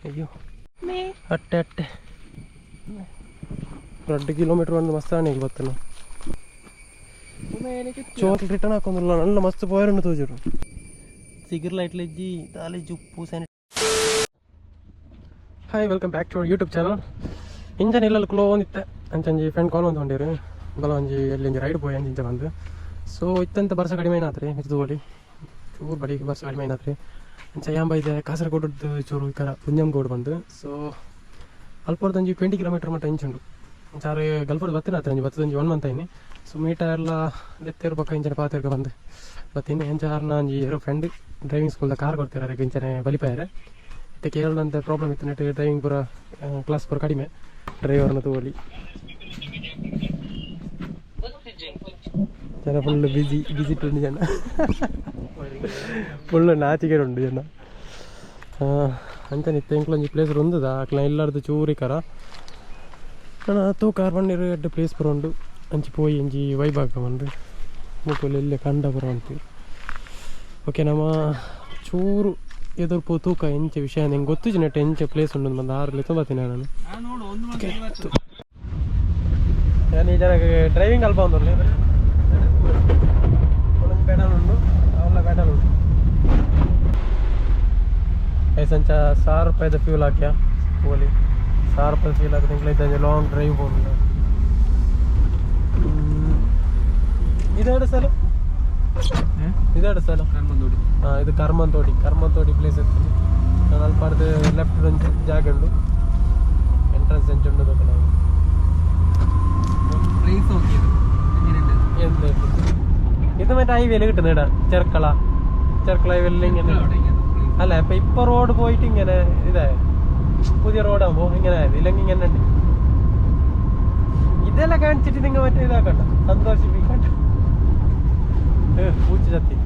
ಅಯ್ಯೋ ಅಟ್ಟೆ 2 ಕಿಲೋಮೀಟರ್ ಒಂದು ಮಸ್ತಾನೆ ಇವತ್ತು ചോറ് റിട്ടേൺ ആക്കൊന്നുള്ള നല്ല മസ്ത് പോയാലുണ്ട് തോച്ചിട്ടു സിഗറിലായിട്ടില്ല താലേജ് ഉപ്പു സാനി. Hi welcome back to our YouTube channel. ಇಂಜನ್ ಎಲ್ಲ ಕ್ಲೋ ಒಂದಿತ್ತೆ ಅಂಚಂಜಿ ಫ್ರೆಂಡ್ ಕಾಲ್ ಒಂದು ಹೊಂದಿರು ಬಲ ಒಂಜಿ ಎಲ್ಲಿ ರೈಡ್ ಪೋಯಿ ಅಂಚ ಬಂದು ಸೊ ಇತ್ತಂತ ಬರ್ಸ ಕಡಿಮೆ ಏನಾತ್ರಿ ಮಿತ್ತುಗೋಳಿ ಚೂರು ಬಡಿಗೆ ಬರ್ಸ ಕಡಿಮೆ ಏನಾತ್ರಿ ಅಂಚ ಯಾಂಬ ಇದೆ ಕಾಸರಗೋಡು ಚೂರು ಈ ಕರ ಪುಂಜಂಗೋಡು ಬಂದು ಸೊ ಅಲ್ಪೊರ್ದಂಜಿ 20 ಕಿಲೋಮೀಟರ್ ಮಟ್ಟ ಇಂಚುಂಡು ಚಾರು ಗಲ್ಪೋಡು ಬತ್ತಿನ ಹತ್ರ ಅಂಜಿ ಬತ್ತದಂಜಿ 1 ಮಂತ್ ಐನಿ ಸೊ ಮೀಟರ್ ಎಲ್ಲ ಎತ್ತೇರು ಪಕ್ಕ ಇಂಚನೆ ಪಾತಿರ್ಗ ಬಂದು ಬತ್ತೀನಿ ಎಂಚಾರ್ನ ಅಂಜಿ ಯಾರೋ ಫ್ರೆಂಡ್ ಡ್ರೈವಿಂಗ್ ಸ್ಕೂಲ್ದ ಕಾರ್ ಕೊಡ್ತಿದ್ದಾರೆ ಇಂಚನೆ ಬಲಿಪಾಯರೆ ಮತ್ತು ಕೇರಳಂತ ಪ್ರಾಬ್ಲಮ್ ಇತ್ತು ನೆಟ್ಟು ಡ್ರೈವಿಂಗ್ ಪೂರ ಕ್ಲಾಸ್ ಪೂರ ಕಡಿಮೆ ಡ್ರೈವರ್ನ ತಗೊಳ್ಳಿ ಜನ ಫುಲ್ ಬಿಸಿಟ್ಟು ಜನ ಫುಲ್ ನಾಚಿಕೆ ಉಂಟು ಜನ ಅಂತ ನಿತ್ಯ ಇಂಕ್ಲೊಂಜಿ ಪ್ಲೇಸ್ ಒಂದದ ಅಕ್ಲ ಎಲ್ಲರದು ಚೂರಿ ಕರ ತೂ ಕಾರ್ ಬಂದಿರು ಎಡ್ಡೆ ಪ್ಲೇಸ್ ಪೂರ ಉಂಡು ಅಂಚಿ ಪೋಯಿ ಇಂಚಿ ವೈಬ್ ಹಾಕೊಂಬಂದು ಮುಕ್ಕಲ್ಲಿ ಎಲ್ಲೇ ಕಂಡ ಪೂರ ಅಂತೀವಿ. ಓಕೆ ನಮ್ಮ ಚೂರು ಎದುರು ತೂಕ ಎಂಚೆ ವಿಷಯ ನಂಗೆ ಗೊತ್ತು ನೆಟ್ಟು ಎಂಚೆ ಪ್ಲೇಸ್ ಉಂಡು ಬಂದು 6 ತೊಂಬತ್ತೀನಿ ನಾನು ಈ ಜನಕ್ಕೆ ಡ್ರೈವಿಂಗ್ ಅಲ್ಪ ಒಂದು ಒಂದೊಂದು ಪೆಡಲ್ ಉಂಡು ಅವೆಲ್ಲ ಪೆಡಲ್ ಉಂಡು ಸಂಚ 1000 ರೂಪಾಯಿದ ಫ್ಯೂಲ್ ಹಾಕ್ಯಾ ಹೋಲಿ 1000 ರೂಪಾಯಿ ಫ್ಯೂಲ್ ಹಾಕಿ ತಿಂಗಳಿಗೆ ಲಾಂಗ್ ಡ್ರೈವ್ ಹೋಗಿಲ್ಲ ಇದೆರಡು ಸಲ ಹಾಂ ಇದು ಕರ್ಮಂತೋಡಿ ಪ್ಲೇಸ್ ಇರ್ತದೆ ನಾನು ಅಲ್ಲಿ ಪಡೆದು ಲೆಫ್ಟ್ ಒಂದು ಜಾಗ ಉಂಡು ಎಂಟ್ರೆನ್ಸ್ ಎಂಚು ಉಂಡು ನಾವು എന്ത് ഇത് മറ്റേ ഹൈവേയിൽ കിട്ടുന്ന ഇടാ ചെർക്കള ഹൈവേയിൽ ഇങ്ങനെ അല്ല ഇപ്പൊ റോഡ് പോയിട്ട് ഇങ്ങനെ ഇതായ പുതിയ റോഡാകുമ്പോ ഇങ്ങനെ ആയത് ഇല്ലെങ്കിൽ ഇങ്ങനെ ഉണ്ട്. ഇതെല്ലാം കാണിച്ചിട്ട് നിങ്ങൾ മറ്റേ ഇതാക്കണ്ട സന്തോഷിപ്പിക്കണ്ട പൂച്ച ചത്തി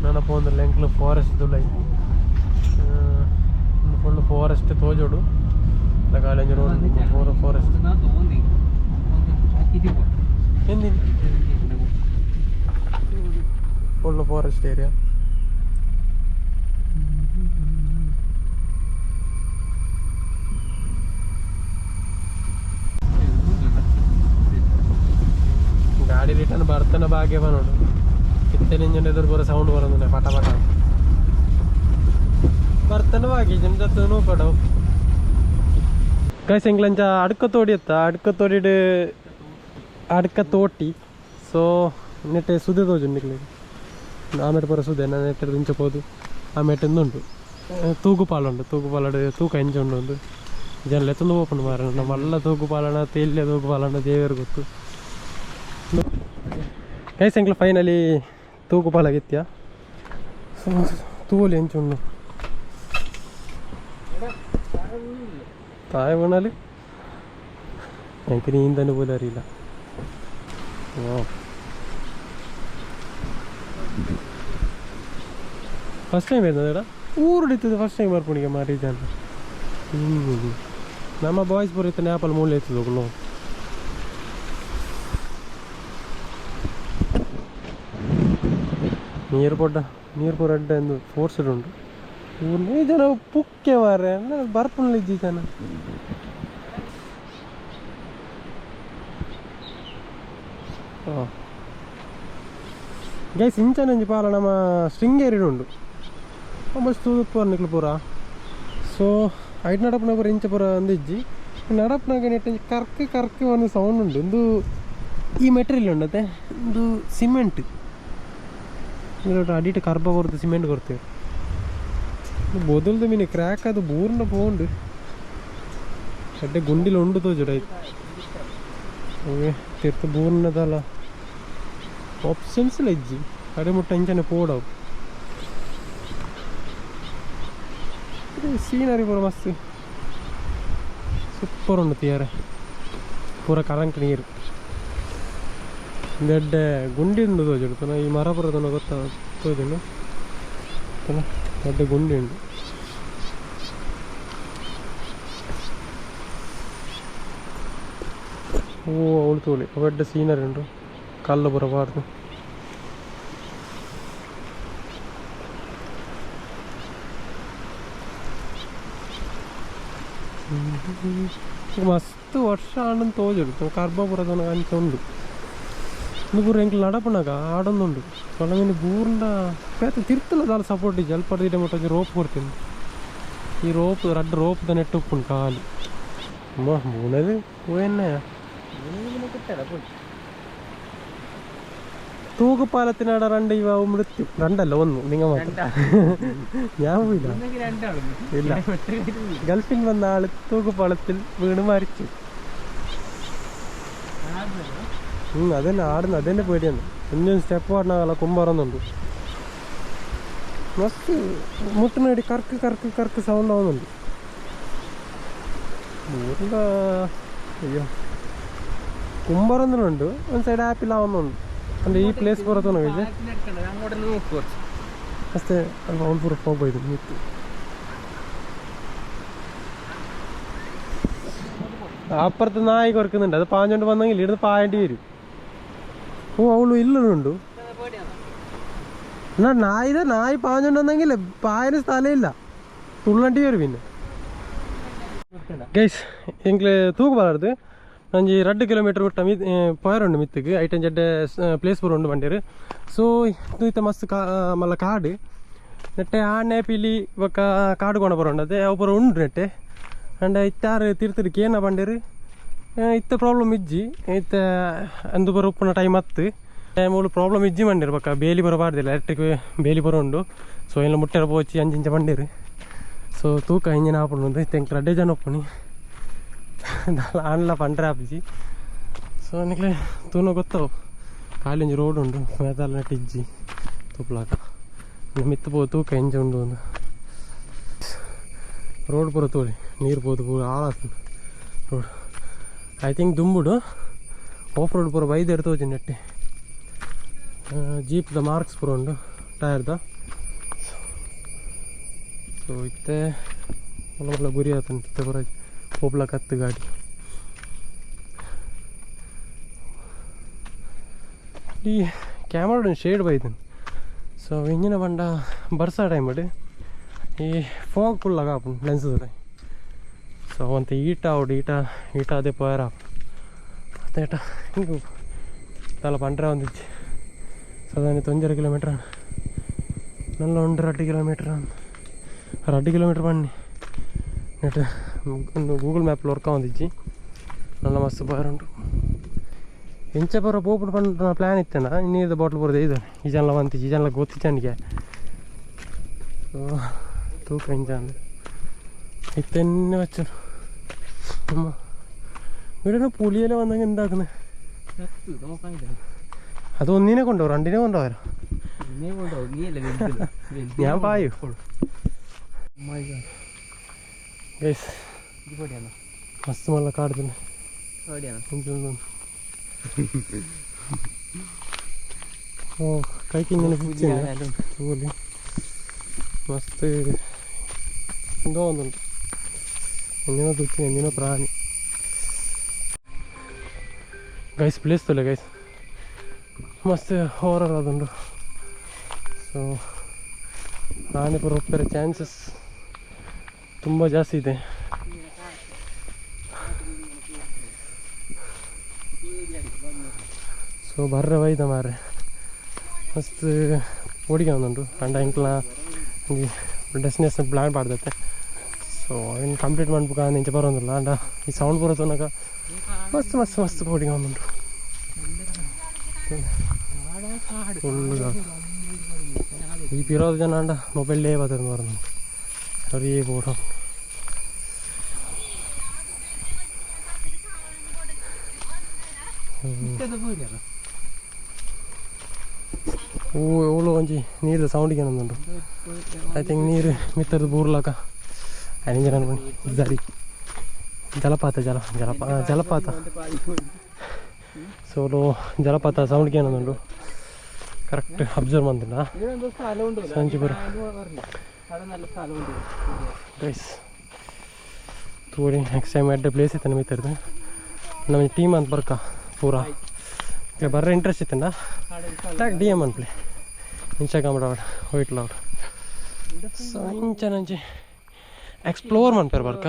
ನಾನು പോകുന്നില്ല ಎಂಕ್ಲು ಫಾರೆಸ್ಟ್ ದುಲೈ ಫುಲ್ ಫಾರೆಸ್ಟ್ ತೋಜೋಡು college road forest full forest area ಗಾಡಿ ರಿಟರ್ನ್ ಬರ್ತಾನೆ ಭಾಗ್ಯವ ನೋಡು ಕಿತ್ತನೆ ಇಂಜನ್ ಎದುರು ಬರೋ ಸೌಂಡ್ ಬರೋದಿಲ್ಲ ಪಟ ಬರ್ತಾನೆ ಭಾಗ್ಯ ಜನ ನೋಡ್ಕೊಡವು ಗೈಸ್ ಎಂಗ್ಲಂಚ ಅಡ್ಕತ್ತೋಡಿ ಎತ್ತ ಅಡ್ಕತ್ತೋಟಿ ಸೊ ನೆಟ್ಟೆ ಸುದೆ ತೋಜುಂಡು ಆಮೇಲೆ ಪರ ಸುದೆ ನಾನು ನೆಟ್ಟದು ಇಂಚಪೋದು ಆಮೇಲೆ ಉಂಟು ತೂಗುಪಾಲುಂಡು ತೂಕ ಎಂಚ ಉಂಡು ಒಂದು ಜನಲೆ ತುಂಬ ಓಪನ್ ಮಾರ ನಮ್ಮಲ್ಲ ತೂಗುಪಾಲನ ತೇಲ್ಯ ತೂಗುಪಾಲನ ದೇವರು ಗೊತ್ತು ಗೈಸ್ ಎಂಗ್ಲ ಫೈನಲಿ ತೂಗುಪಾಲಾಗಿತ್ಯ ಸೊ ತೂಲಿ ಎಂಚುಂಡು താഴെ വീണാൽ എനിക്ക് നീന്താൻ പോലും അറിയില്ല. ഫസ്റ്റ് ടൈം വരുന്നത് എടാ ಊರುಡಿತದೆ ಫಸ್ಟ್ ಟೈಮ್ ಬರ್ಪುಣಿಗೆ ಮಾರೀಜಾನ ನಮ್ಮ ಬಾಯ್ಸ್ ಬರುತ್ತೆ ನ್ಯಾಪಲ್ ಮೂಲೆ ಎತ್ತದ ಹೋಗ್ಲು ನೀರು ಪೂರ ಅಡ್ಡ ಎಂದು ಫೋರ್ಸ್ಡ್ ಉಂಟು ಊರ್ನೇ ಜನ ಪುಕ್ಕೆ ಮಾರೆ ಬರ್ಪುಣ್ಲಿದ್ದಿ ಜನ ಗೈಸ್ ಇಂಚನಂಜಿ ಪಾಲ ನಮ್ಮ ಶೃಂಗೇರಿನುಂಡು ಮಸ್ತ್ ತೂಪರ್ನಿಕ್ಲು ಪೂರ ಸೊ ಐಟ್ ನಡಪನ ಪೂರ ಇಂಚ ಪೂರ ಒಂದಿಜ್ಜಿ ನಡಪನಾಗ ನೆಟ್ಟ ಕರ್ಕ್ ಒಂದು ಸೌಂಡ್ ಉಂಡು ಒಂದು ಈ ಮೆಟೀರಿಯಲ್ ಉಂಡತೆ ಒಂದು ಸಿಮೆಂಟ್ ಅಡಿಟ್ ಕರ್ಬ ಕೊಡ್ತು ಸಿಮೆಂಟ್ ಕೊಡ್ತೇವೆ ಬೊದಲ್ದು ಮೀನು ಕ್ರ್ಯಾಕ್ ಅದು ಬೂರ್ನ ಪೋಂಡು ಅಡ್ಡೆ ಗುಂಡಿಲು ಉಂಡು ತೋಜುಡಾಯ್ತು ಅವೇ ತಿರ್ತು ಬೂರ್ನದಲ್ಲ ಆಪ್ಷನ್ಸ್ ಇಲ್ಲ ಇಜ್ಜಿ ಅಡೆ ಮುಟ್ಟ ಇಂಚನೆ ಪೋಡವು ಸೀನರಿ ಪೂರ ಮಸ್ತ್ ಸೂಪರ್ ಉಂಡು ತಿಯಾರೆ ಪೂರ ಕರಂಕ್ ನೀರು ದೊಡ್ಡ ಗುಂಡಿ ಉಂಡು ತೋಜುಡು ಈ ಮರ ಪುರದನ್ನ ಗೊತ್ತಾ ತೋಜುಂಡು ದೊಡ್ಡ ಗುಂಡಿ ಉಂಡು ಓ ಅವಳು ತೋಳಿ ಒಡ್ಡ ಸೀನರಿ ಉಂಟು ಕಲ್ಲು ಬರಬಾರ್ದು. ಮಸ್ತ್ ವರ್ಷ ಆಡನ್ನು ತೋಜುಡು ಕರ್ಬಾಪುರದ ಅಂಚ ಉಂಡು ಇದು ಪೂರ ಎಂಕ್ಲು ನಡಪನಾಗ ಆಡೊಂದುಂಡು ಸೊಳಮಿನಿ ಬೂರ್ಂಡ ಪೇತ ತಿರ್ತಲ್ಲ ದಾಲ ಸಪೋರ್ಟ್ ಇಜ್ಜಿ ಅಲ್ಪ ದಿನ ಮುಟ್ಟ ರೋಪ್ ಕೊಡ್ತೀನಿ ಈ ರೋಪ್ ರಡ್ಡು ರೋಪ್ದ ನೆಟ್ಟು ಉಪ್ಪುಂಡು ಕಾಲಿ ಮೂನದು പോയെന്നെ തൂക്കുപാലത്തിനാടെ രണ്ട് യുവാവ് മൃത്യു രണ്ടല്ല ഒന്ന് നിങ്ങൾ മാത്രം ഞാൻ പോയില്ല ഇല്ല ഗൾഫിൽ വന്ന ആള് തൂക്കുപാലത്തിൽ വീണ് മരിച്ചു. അതന്നെ ആടുന്നു അതന്നെ പേടിയാണ് ഇനിയും സ്റ്റെപ്പ് പാടുന്ന ആളെ കുമ്പറന്നുണ്ട് മസ്ത് മുട്ടിനടി കറക്ക് കറക്ക് കറക്ക് സൗണ്ട് ആവുന്നുണ്ട്. ഊരിൻ്റെ അയ്യോ കുമ്പറന്നിലുണ്ട് ಒಂದು ಸೈಡ್ ಆ್ಯಪಿಲ್ ಆവുന്നുണ്ട് ಅಂದರೆ ಈ ಪ್ಲೇಸ್ ಬರೋದು ನೋಡಿದೆ ಅಷ್ಟೇ ಅಲ್ವಾ ಅವ್ನು ಪೂರ ಹೋಗ್ಬೋದು ಮಿತ್ತು അപ്പുറത്ത് നായി കുറക്കുന്നുണ്ട് അത് പാഞ്ഞോണ്ട് വന്നെങ്കിൽ ഇവിടുന്ന് പായേണ്ടി വരും. ഓ അവളു ഇല്ലുണ്ട് എന്നാ നായി പാഞ്ഞോണ്ട് വന്നെങ്കിൽ പായന് സ്ഥലമില്ല തുള്ളണ്ടി വരും. പിന്നെ ಗೈಸ್ ಎಂಕ್ಲೆ ತೂಗುಬಾರ್ದು ನಂಜಿ 2 ಕಿಲೋಮೀಟರ್ ಬಿಟ್ಟ ಪೋಯರುಂಡು ಮಿತ್ತಿಗೆ ಐಟನ್ ಜಡ್ಡೆ ಪ್ಲೇಸ್ ಪೂರ ಉಂಡು ಬಂಡೇರು. ಸೊ ಇದು ಮಸ್ತ್ ಮಲ್ಲ ಕಾಡು ನೆಟ್ಟೆ ಆನೆ ಪಿಲಿ ಬೊಕ್ಕ ಕಾಡು ಕೊಣ ಬರೋಂಡು ಅದೇ ಅವು ಪೂರ ಉಂಡು ನೆಟ್ಟೆ ಅಂಡ್ ಇತ್ತಾರು ತಿರ್ತಿರ್ಕೆ ಏನ ಬಂಡೇರು ಇತ್ತ ಪ್ರಾಬ್ಲಮ್ ಇಜ್ಜಿ ಇತ್ತ ಅಂದು ಬರೋ ಉಪ್ಪುನ ಟೈಮ್ ಹತ್ತು ಮೂಲು ಪ್ರಾಬ್ಲಮ್ ಇಜ್ಜಿ ಬಂಡೇರು ಬೊಕ್ಕ ಬೇಲಿ ಬರಬಾರ್ದಿಲ್ಲ ಎಲೆಕ್ಟ್ರಿಕ್ ಬೇಲಿ ಬರೋಂಡು. ಸೊ ಎಲ್ಲ ಮುಟ್ಟೆರ ಪೋಚಿ ಅಂಜಿಂಚ ಬಂಡೇರು. ಸೊ ತೂಕ ಇಂಜಿನ ಆಪುಂಡು ತೆಂಕ್ 2 ಜನ ಒಪ್ಪುನಿ ಆನ್ಲ ಪಂಡ್ರೆ ಆಪಿಜಿ. ಸೊ ನಿಕ್ಲೆ ತೂನು ಗೊತ್ತಾವು ಕಾಲಿಂಜಿ ರೋಡ್ ಉಂಡು ಮೇತಾಲ ನೆಟ್ಟು ಇಜ್ಜಿ ತುಪ್ಲಾಕ ಮಿತ್ತು ಪೋ ತೂಕ ಇಂಜ ಉಂಡು ಒಂದು ರೋಡ್ ಪೂರ ತೋಳಿ ನೀರು ಪೋದು ಪೂರ ಆಳಾತು ರೋಡ್. ಐ ಥಿಂಕ್ ದುಂಬುಡು ಆಫ್ ರೋಡ್ ಪೂರ ಬೈದೆಡು ತೋಜಿ ನೆಟ್ಟೆ ಜೀಪ್ದ ಮಾರ್ಕ್ಸ್ ಪೂರ ಉಂಡು ಟಯರ್ದ. ಸೊ ಇತ್ತೆ ಒಳ್ಳೆ ಗುರಿ ಆತನ ಇತ್ತೆ ಪೂರ ಹೋಗ್ಲ ಕತ್ತು ಗಾಡಿ ಈ ಕ್ಯಾಮರಾ ಶೇಡ್ ಬೈದನು. ಸೊ ಇಂಜಿನ ಬಂಡ ಬರ್ಸ ಟೈಮ್ ಬಡಿ ಈ ಫಾಗ್ ಫುಲ್ಲಾಗ ಆಪು ಲೆನ್ಸ್ ಸೊ ಅಂತ ಈಟ ಆವಡು ಈಟ ಅದೇ ಪೋಯರ ಅದೇಟ ಹಿಂಗೆ ತಲ ಪಂಡ್ರೆ ಒಂದಿಚ್ಚಿ ಸೊ ಅದಾನೆ 9 ಕಿಲೋಮೀಟ್ರ್ നല്ല ഉണ്ട് 2 കിലോമീറ്റർ 2 കിലോമീറ്റർ പണി എന്നിട്ട് ಗೂಗಲ್ ಮ್ಯಾಪ್ಲಿ ವರ್ಕ್ ಆವಂದಿಜ್ಜಿ നല്ല ಮಸ್ತ್ ಬಾರುಂಟು ಇಂಚ ಬರೋ ಪೋಪುಡು ಪಂಡ ಪ್ಲ್ಯಾನ್ ಇತ್ತೇನ ನೀರ್ದ ಬಾಟ್ಲ್ ಬರೋದು ಇದು ಈ ಜನ ಬಂತಿಜ್ಜಿ ಈ ಜನ ಗೊತ್ತಿಚ್ಚ ನನಗೆ ತೂಕ ಇಂಚ ಅಂದ್ರೆ ഇത്തന്നെ വെച്ചു അമ്മ ഇവിടെ പുളിയെല്ലാം വന്നെങ്കിൽ എന്താക്കുന്നത് അത് ഒന്നിനെ കൊണ്ടുപോകും 2നെ കൊണ്ടുപോകാരോ ഞാൻ പായു മസ്ത് മല്ല കാട് തന്നെ ഓ കൈക്ക് ഇങ്ങനെ ജോലി മസ്ത് എന്തോ ഒന്നുണ്ട് എന്തിനോ തുച്ഛ എന്തിനോ പ്രാണി. ಗೈಸ್ ಪ್ಲೇಸ್ ತೊಲೆ ಗೈಸ್ ಮಸ್ತ್ ಹಾರರ್ ಅದುಂಡು. ಸೊ ಆನೆ ಪೂರ ಒಪ್ಪರೆ ಚಾನ್ಸಸ್ ತುಂಬ ಜಾಸ್ತಿ ಇದೆ. ಸೊ ಬರ್ರೆ ವೈದ ಮಾರೆ ಮಸ್ತ್ ಓಡಿಗೆ ಒಂದುಂಟು ಅಂಡ ಇಂಕ್ಲ ಡೆಸ್ಟಿನೇಷನ್ ಪ್ಲ್ಯಾನ್ ಮಾಡ್ದೈತೆ. ಸೊ ಇನ್ನು ಕಂಪ್ಲೀಟ್ ಮಾಡ್ಬೇಕು ಇಂಚ ಬರೋದಿಲ್ಲ ಅಂಡ ಈ ಸೌಂಡ್ ಬರೋತನಕ ಮಸ್ತ್ ಮಸ್ತ್ ಮಸ್ತ್ ಓಡಿಗೆ ಒಂದುಂಟು ಫುಲ್ ഈ പിറോത് ജനാണ്ട മൊബൈലിലേ പതിർന്ന് പറഞ്ഞു ചെറിയ ബോർഡോ ಓ ಅವಳು ಒಂಜಿ ನೀರು ಸೌಂಡಿಗೆ ನಂದುಂಟು. ಐ ಥಿಂಕ್ ನೀರು ಮಿತ್ತರದ ಬೂರ್ಲಾಕ ಅನಿಂಜನ ಅನ್ಕೊಂಡು ದಾರಿ ಜಲಪಾತ ಜಲಪಾತ ಸೋಲು ಜಲಪಾತ ಸೌಂಡ್ಗೆ ಏನಂದುಂಟು ಕರೆಕ್ಟ್ ಅಬ್ಸರ್ವ್ ಮಾಡ್ತಿಲ್ಲ ಸಂಜೆ ಬರ ಗೈಸ್ ತೋಡಿ ನೆಕ್ಸ್ಟ್ ಟೈಮ್ ಎಡ್ಡೆ ಪ್ಲೇಸ್ ಇತ್ತು ಮಿತ್ತರ್ದು ನಮ್ಮ ಟೀಮ್ ಅಂತ ಬರ್ಕ ಪೂರ ಬರ್ರೆ ಇಂಟ್ರೆಸ್ಟ್ ಇತ್ತಂಡ ಟ್ಯಾಕ್ ಡಿ ಎಮ್ ಅನ್ಪ್ಲೆ ಇನ್ಸ್ಟಾಗ್ರಾಮ್ ಹೋಯ್ಟ್ಲ ಅವ್ರು ಸೊ ಇಂಚೆ ಎಕ್ಸ್ಪ್ಲೋರ್ ಮಾಡ್ತಾರೆ ಬರ್ಕ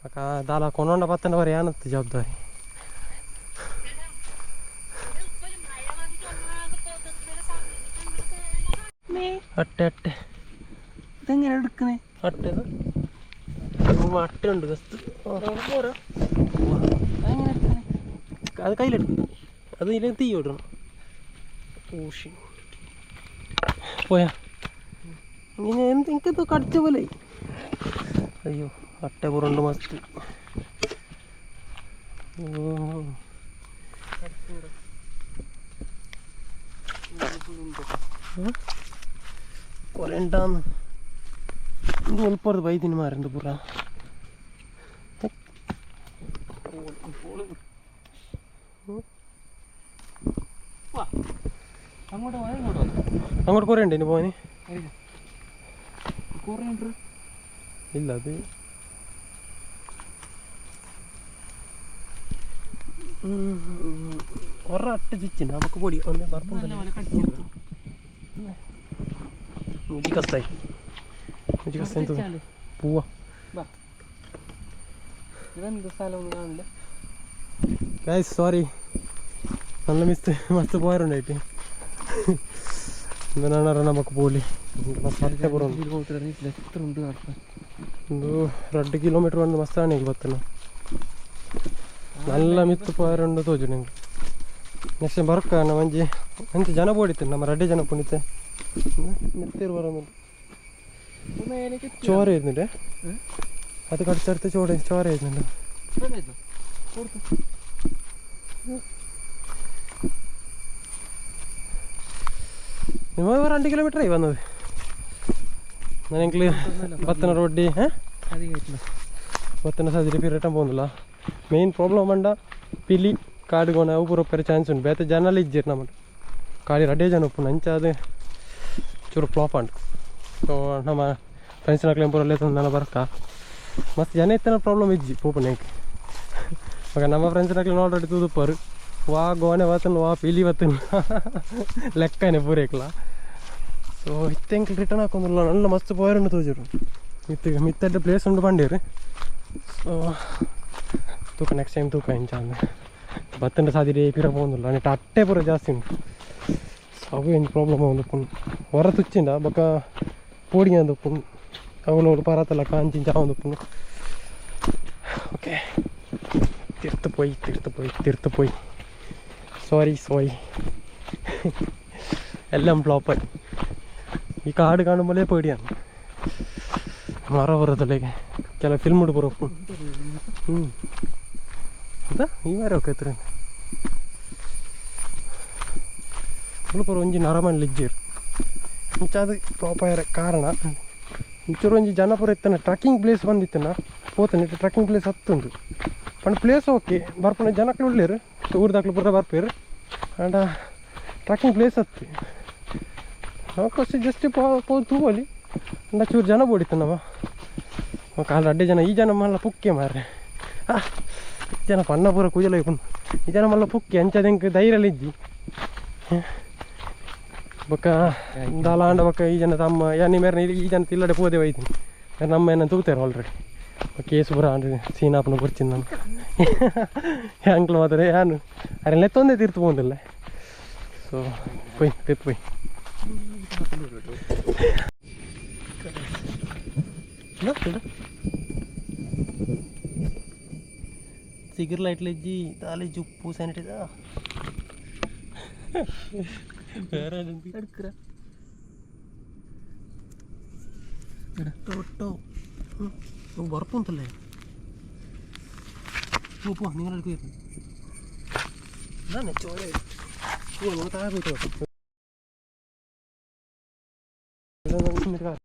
ಅಕ್ಕ ದಾಲ ಕೊನೊಂಡ ಬತ್ತನ ಬರೀ ಏನತ್ತ ಜವಾಬ್ದಾರಿ അട്ട ഇതെങ്ങനെ എടുക്കണേ അട്ടത് അട്ട ഉണ്ട് കസ്ത് അത് കയ്യിലെടുക്കും അത് ഇതിലേക്ക് തീ വിടണം ഊഷി പോയാ ഇങ്ങനെ എനിക്കത് കടിച്ച പോലെ അയ്യോ അട്ട പുറണ്ട് മസ്ത് കുറേ ഉണ്ടാന്ന് ഇത് ഒളിപ്പുറത്ത് വൈദ്യന് മാറുണ്ട് പുറ അങ്ങോട്ട് കുറേ ഉണ്ട് ഇനി പോവാന് ഇല്ല അത് ഒരട്ട ചിച്ചിണ്ട് നമുക്ക് പൊടി ഒന്ന് കസ്തായി പോവാ സോറി നല്ല മസ്ത് പോയാറുണ്ടായിട്ട് എന്തിനാണ് നമുക്ക് പോലി 2 ಕಿಲೋಮೀಟರ್ ಒಂದು ಮಸ್ತಾನೆ ಈಗ ಬರ್ತೇನೆ നല്ല ಮಿತ್ತು പോയാറുണ്ട് തോച്ചു നിങ്ങൾ ನೆಕ್ಸ್ಟ್ ಬರ್ಕ ನಮ್ಮ ಅಂಚೆ ಜನ ಬೋಡಿತ್ತು ನಮ್ಮ ರೆಡ್ಡಿ ಜನ ಪುಣಿತೆ ಮೆತ್ತಿರು ಬರೋದು ചോര വരുന്നുണ്ട് അത് കടിച്ചെടുത്ത് ചോര വരുന്നുണ്ട് നിങ്ങൾ 2 കിലോമീറ്ററായി വന്നത് ഞാനെങ്കിൽ ബത്തന റോഡി ಬತ್ತನ ಸದಿರಿ ರಿಟರ್ನ್ പോകുന്നിಲ್ಲ മെയിൻ ಪ್ರಾಬ್ಲಮ್ ಅಂಡ ಪಿಲಿ ಕಾಡುಗೋಣ ಅವು ಬರೋಪ್ಪರೆ ಚಾನ್ಸ್ ಉಂಟು ಬೇತೆ ಜನ ಇಜ್ಜಿರು ನಮ್ಮ ಕಾಡಿ ರಡ್ಡೇ ಜನ ಉಪ್ಪು ನಂಚ ಅದು ಚೂರು ಫ್ಲಾಪ್ ಅಂಡು ಸೊ ನಮ್ಮ ಫ್ರೆಂಡ್ಸ್ ನಕ್ಲೇಂ ಪೂರಲ್ಲೇ ತಂದು ಬರಕ ಮಸ್ತ್ ಜನ ಇತ್ತನ ಪ್ರಾಬ್ಲಮ್ ಇಜ್ಜಿ ಪೂಪನೆಗೆ ಮಗ ನಮ್ಮ ಫ್ರೆಂಡ್ಸ್ ನಕ್ಲೇನು ಆಲ್ರೆಡಿ ತೂದುಪ್ಪರು ವಾ ಗೋಣೆ ಬತ್ತನು ವಾ ಪಿಲಿ ಬತ್ತನು ಲೆಕ್ಕನೆ ಪೂರೇಕ್ಲ ಸೊ ಇತ್ತೆಂಕ್ ರಿಟರ್ನ್ ಹಾಕೊಂದಿಲ್ಲ നല്ല ಮಸ್ತ್ പോയാറുണ്ട് തോച്ചിട്ടു മിത്തൻ്റെ പ്ലേസ് ഉണ്ട് പണ്ടേറ് ಸೊ ತೂಕ ನೆಕ್ಸ್ಟ್ ಟೈಮ್ ತೂಕ ಎಂಚಾಂದು ಬತ್ತಂಡ ಸಾದಿರಿ ಪಿರ പോകുന്നിಲ್ಲ എന്നിട്ട് അട്ടേ ಪೂರ ಜಾಸ್ತಿ ಉಂಟು ಸೊ ಅವು ಏನು ಪ್ರಾಬ್ಲಮ್ ಆಗುಂದು ಹೊರ ತುಚ್ಚಿಂದ ಬೊಕ್ಕ ಪೋಡಿಗೆ ಅಂದುಪ್ಪು ಅವಳು ಪರತಲ್ಲ ಕಾಂಚಿಂಚ ಆಗುಂದು ಓಕೆ തീർത്ത് പോയി സോറി എല്ലാം ഫ്ലോപ്പായി ഈ കാട് കാണുമ്പോഴേ പേടിയാണ് മറ പുറത്തിലേക്ക് ചില ഫിലിം ഇട്ട് പുറപ്പും എന്താ ഈ മരമൊക്കെ എത്രയുണ്ട് നമ്മളിപ്പോൾ ಒಂಜಿ ನರಮಣ್ಣಿಜ್ಜೇರು ಅದು ಫ್ಲಾಪಾಯ ಕಾರಣ ಇಂಚೂರು ಒಂಜಿ ಜನಪುರ ಇತ್ತನ ಟ್ರಕ್ಕಿಂಗ್ ಪ್ಲೇಸ್ ಬಂದಿತ್ತನ పోతాను ಟ್ರಕ್ಕಿಂಗ್ ಪ್ಲೇಸ್ ಹತ್ತುಂಟು ಪಂಡ ಪ್ಲೇಸ್ ಓಕೆ ಬರ್ಪಣ ಜನಕ್ಕೆ ಉಳ್ಳೇರು ಊರ್ದಾಕ್ಲು ಪುರ ಬರ್ಪೇರು ಅಂಡ ಟ್ರಕ್ಕಿಂಗ್ ಪ್ಲೇಸ್ ಹತ್ತಿ ನಾವು ಜಸ್ಟ್ ತೂವಲ್ಲಿ ಅಂಡ ಚೂರು ಜನ ಬೋಡಿತ್ತು ನಮ್ಮ ಕಾಲು ಅಡ್ಡೆ ಜನ ಈ ಜನ ಮಲ್ಲ ಪುಕ್ಕೆ ಮಾರ್ರೆ ಈ ಜನ ಪಣ್ಣ ಪೂರ ಕೂಜಲ ಬಂದು ಈ ಜನ ಮಲ್ಲ ಪುಕ್ಕೆ ಅಂಚದೆಂಗೆ ಧೈರ್ಯಲ್ಲಿ ಇದ್ದಿ ಬೊಕ್ಕ ದಾಲಾಂಡ ಬೊಕ್ಕ ಈ ಜನ ತಮ್ಮ ಯಾನಿ ಮೇರೆ ಈ ಜನ ತಿಲ್ಲಡೆ ಪೋದೆ ಒಯ್ತೀನಿ ನಮ್ಮ ಏನಂತ ತೂತಾರೆ ಆಲ್ರೆಡಿ ಕೇಸು ಪುರ ಅಂದ್ರೆ ಸೀನಾಪನ ಬರ್ತೀನಿ ನಾನು ಅಂಕ್ಲು ಮಾತ್ರ ಯಾನು ಅರೆಲ್ಲ ತೊಂದೆ ತೀರ್ತು പോകുന്നിಲ್ಲ ಸೊ പോയി ಸಿಗರ್ ಲೈಟ್ಲ ಇಜ್ಜಿ ತಾಲೆ ಜುಪ್ಪು ಸ್ಯಾನಿಟೈಸ ಬೇರೆ എടുക്കറ ടോട്ടോ ഉറപ്പുണ്ടല്ലേ പോ നിങ്ങൾ എടുക്കുക ചോര താഴെ പോയിട്ട്